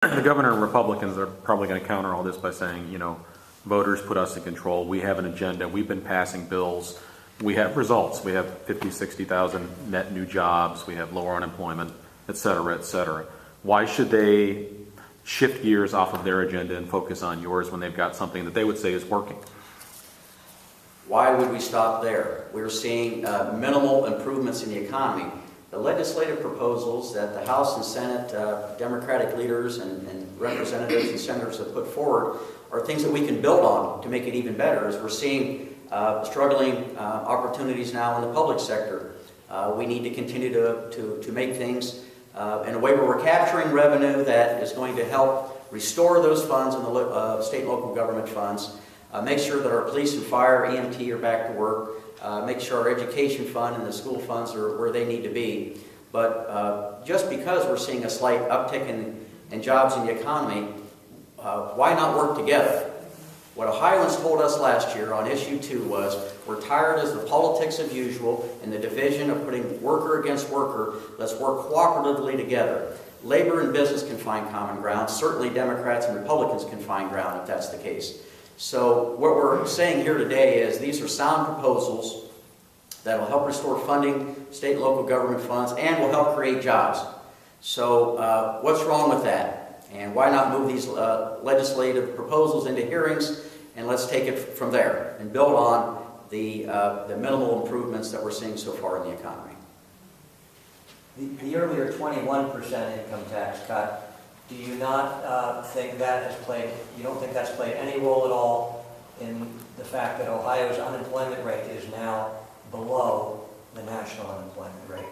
the governor and Republicans are probably going to counter all this by saying, you know, voters put us in control. We have an agenda. We've been passing bills. We have results. We have 50, 60,000 net new jobs. We have lower unemployment, et cetera, et cetera. Why should they shift gears off of their agenda and focus on yours when they've got something that they would say is working? Why would we stop there? We're seeing minimal improvements in the economy. The legislative proposals that the House and Senate Democratic leaders and representatives and senators have put forward are things that we can build on to make it even better, as we're seeing struggling opportunities now in the public sector. We need to continue to make things in a way where we're capturing revenue that is going to help restore those funds in the state and local government funds, make sure that our police and fire, EMT are back to work, make sure our education fund and the school funds are where they need to be. But just because we're seeing a slight uptick in jobs in the economy, why not work together? What Ohioans told us last year on issue 2 was, we're tired of the politics of usual and the division of putting worker against worker. Let's work cooperatively together. Labor and business can find common ground. Certainly Democrats and Republicans can find ground if that's the case. So what we're saying here today is these are sound proposals that will help restore funding, state and local government funds, and will help create jobs. So what's wrong with that? And why not move these legislative proposals into hearings, and let's take it from there and build on the minimal improvements that we're seeing so far in the economy. The earlier 21% income tax cut, do you not think that has played, you don't think that's played any role at all in the fact that Ohio's unemployment rate is now below the national unemployment rate?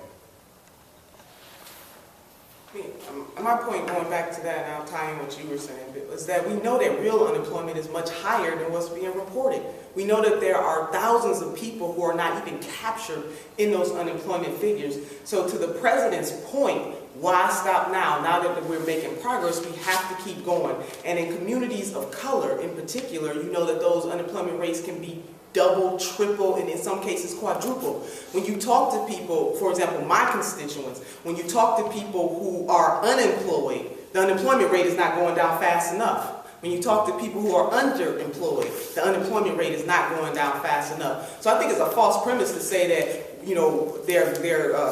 My point, going back to that, and I'll tie in what you were saying, is that we know that real unemployment is much higher than what's being reported. We know that there are thousands of people who are not even captured in those unemployment figures. So to the president's point, why stop now? Now that we're making progress, we have to keep going. And in communities of color in particular, you know that those unemployment rates can be double, triple, and in some cases quadruple. When you talk to people, for example, my constituents, when you talk to people who are unemployed, the unemployment rate is not going down fast enough. When you talk to people who are underemployed, the unemployment rate is not going down fast enough. So I think it's a false premise to say that, you know, they're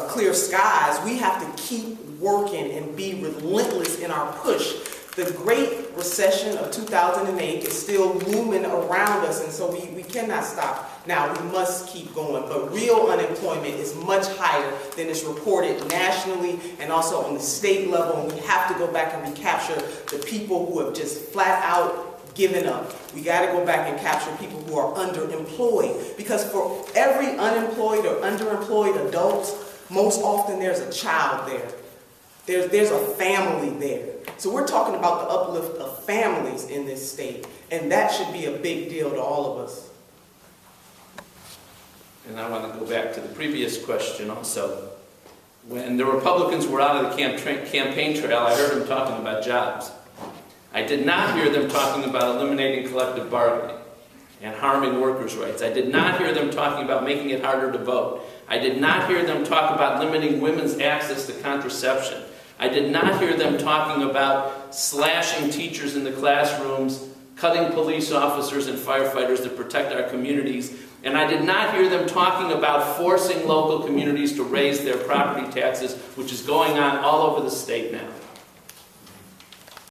clear skies. We have to keep working and be relentless in our push. The Great Recession of 2008 is still looming around us, and so we cannot stop. Now, we must keep going, but real unemployment is much higher than is reported nationally and also on the state level, and we have to go back and recapture the people who have just flat out given up. We got to go back and capture people who are underemployed, because for every unemployed or underemployed adult, most often there's a child there. There's a family there. So we're talking about the uplift of families in this state, and that should be a big deal to all of us. And I want to go back to the previous question also. When the Republicans were out of the campaign trail, I heard them talking about jobs. I did not hear them talking about eliminating collective bargaining and harming workers' rights. I did not hear them talking about making it harder to vote. I did not hear them talk about limiting women's access to contraception. I did not hear them talking about slashing teachers in the classrooms, cutting police officers and firefighters to protect our communities, and I did not hear them talking about forcing local communities to raise their property taxes, which is going on all over the state now.